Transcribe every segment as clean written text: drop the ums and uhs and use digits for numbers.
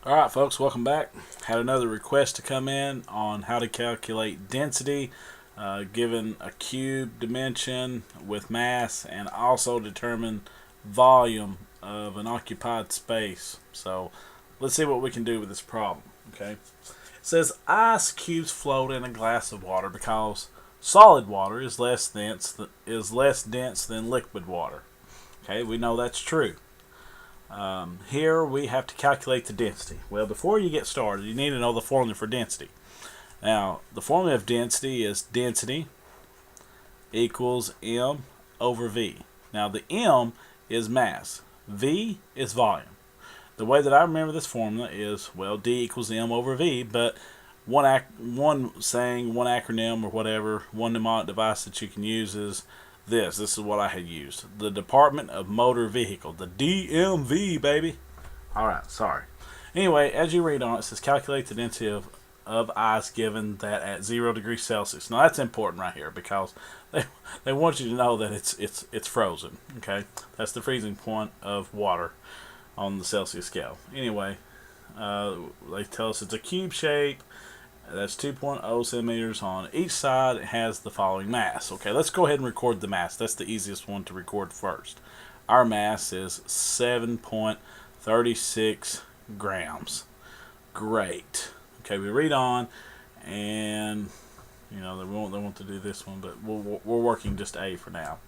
Alright folks, welcome back. Had another request to come in on how to calculate density given a cube dimension with mass and also determine volume of an occupied space. So let's see what we can do with this problem. Okay, it says ice cubes float in a glass of water because solid water is less dense than liquid water. Okay, we know that's true. Here we have to calculate the density. Well, before you get started, you need to know the formula for density. Now, the formula of density is density equals m over v. Now, the m is mass. V is volume. The way that I remember this formula is, well, D equals m over v, but one acronym or whatever, one mnemonic device that you can use is this is what I had used. The Department of Motor Vehicle. The DMV, baby. Alright, sorry. Anyway, as you read on it says calculate the density of ice given that at 0 degrees Celsius. Now that's important right here because they want you to know that it's frozen. Okay? That's the freezing point of water on the Celsius scale. Anyway, they tell us it's a cube shape. That's 2.0 centimeters on each side. It has the following mass. Okay, let's go ahead and record the mass. That's the easiest one to record first. Our mass is 7.36 grams. Great. Okay, we read on, and they want to do this one, but we're working just A for now.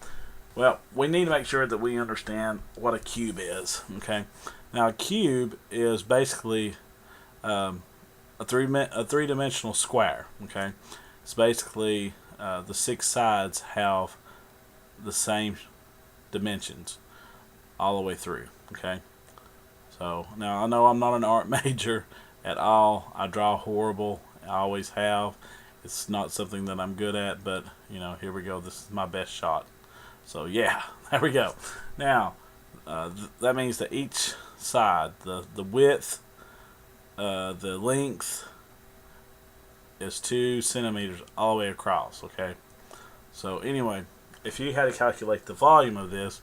Well, we need to make sure that we understand what a cube is. Okay, now a cube is basically a three-dimensional square. Okay, it's basically the six sides have the same dimensions all the way through. Okay, so now I know I'm not an art major at all. I draw horrible. I always have. It's not something that I'm good at, but here we go. This is my best shot. So yeah, there we go. Now that means that each side, the width, the length is 2 centimeters all the way across. Okay, so anyway, if you had to calculate the volume of this,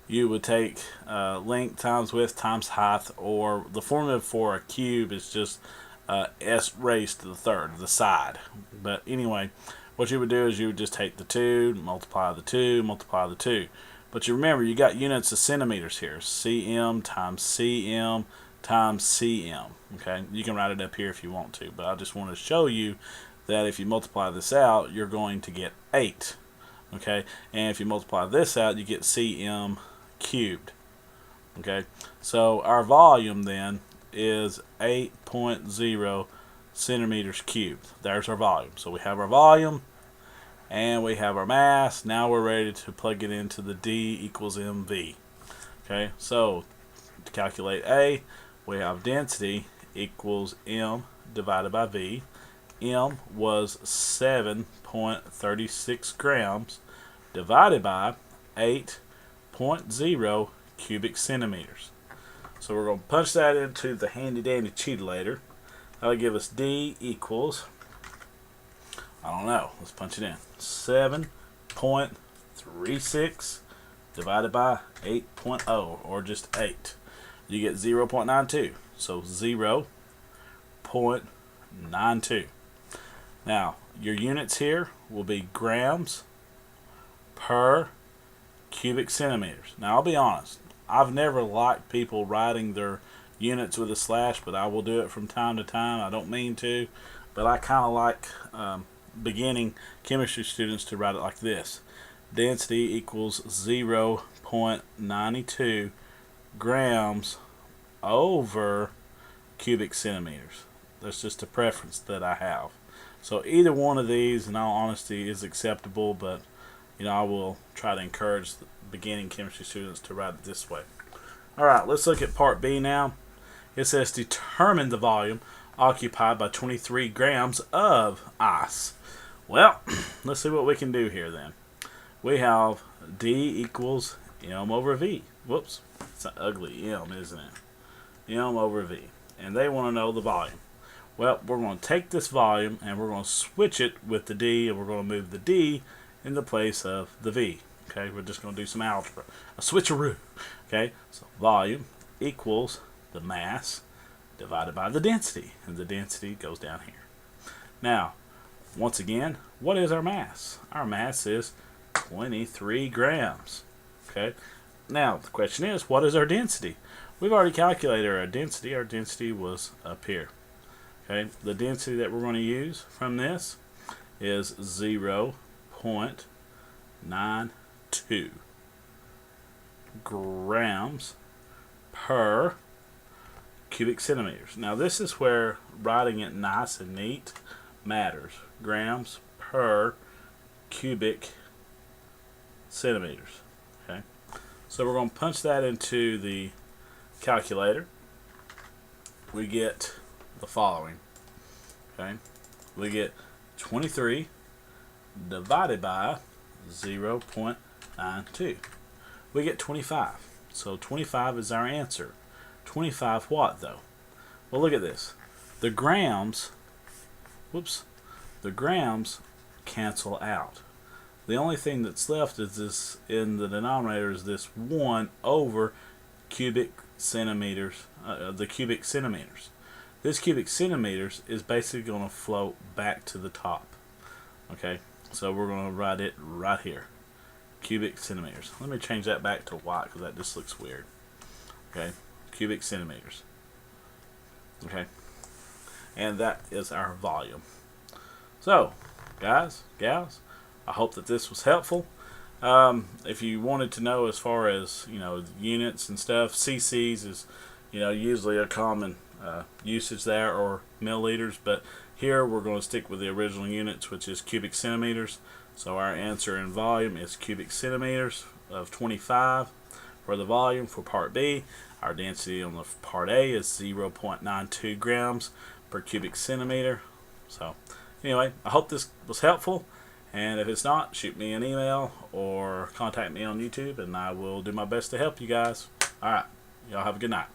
you would take length times width times height, or the formula for a cube is just s raised to the third, the side. But anyway, what you would do is you would just take the 2, multiply the 2, multiply the 2. But you remember, you got units of centimeters here. cm times cm times cm. Okay, you can write it up here if you want to, but I just want to show you that if you multiply this out, you're going to get 8. Okay, and if you multiply this out, you get cm cubed. Okay, so our volume then is 8.0 centimeters cubed. There's our volume. So we have our volume and we have our mass. Now we're ready to plug it into the D equals mv. Okay, so to calculate A, we have density equals m divided by v. M was 7.36 grams divided by 8.0 cubic centimeters. So we're going to punch that into the handy dandy cheatalator. That'll give us D equals, I don't know, let's punch it in, 7.36 divided by 8.0, or just 8. You get 0.92, so 0.92. Now, your units here will be grams per cubic centimeters. Now, I'll be honest, I've never liked people writing their units with a slash, but I will do it from time to time. I don't mean to, but I kind of like beginning chemistry students to write it like this. Density equals 0.92 grams over cubic centimeters. That's just a preference that I have. So either one of these, in all honesty, is acceptable, but I will try to encourage the beginning chemistry students to write it this way. Alright, let's look at part B now. It says determine the volume occupied by 23 grams of ice. Well, let's see what we can do here then. We have D equals m over v. Whoops, it's an ugly m, isn't it? M over v. And they want to know the volume. Well, we're going to take this volume and we're going to switch it with the D, and we're going to move the D in the place of the V. Okay, we're just going to do some algebra. A switcheroo. Okay, so volume equals the mass divided by the density, and the density goes down here. Now, once again, what is our mass? Our mass is 23 grams. Okay. Now, the question is, what is our density? We've already calculated our density. Our density was up here. Okay. The density that we're going to use from this is 0.92 grams per cubic centimeters. Now, this is where writing it nice and neat matters. Grams per cubic centimeters. Okay, so we're going to punch that into the calculator. We get the following. Okay, we get 23 divided by 0.92. We get 25. So 25 is our answer. 25 what though? Well, look at this. The grams, the grams cancel out. The only thing that's left is this in the denominator is this 1 over cubic centimeters, the cubic centimeters. This cubic centimeters is basically going to float back to the top. Okay, so we're going to write it right here. Cubic centimeters. Let me change that back to white because that just looks weird. Okay, cubic centimeters. Okay, and that is our volume. So, guys, gals, I hope that this was helpful. If you wanted to know as far as, units and stuff, cc's is, usually a common usage there, or milliliters, but here we're going to stick with the original units, which is cubic centimeters. So our answer in volume is cubic centimeters of 25 for the volume for part B. Our density on the part A is 0.92 grams per cubic centimeter. So anyway, I hope this was helpful, and if it's not, shoot me an email or contact me on YouTube, and I will do my best to help you guys. Alright, y'all have a good night.